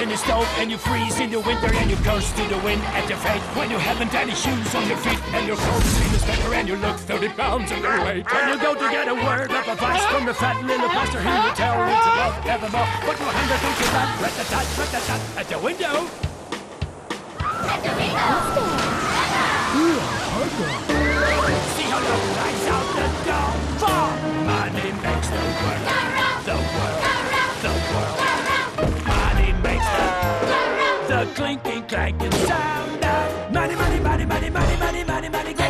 in the stove and you freeze in the winter and you curse to the wind at your fate. When you haven't any shoes on your feet and your clothes seem to better and you look 30 pounds overweight. And you go to get a word of advice from the fat little pastor, he will tell you to love evermore. But your hand against your back, rat-a-tat, at the window. At the window. See how love flies out the door. For money makes the world, the world, the world. Money makes the clinking, clanking sound of money, money, money, money, money, money, money, money.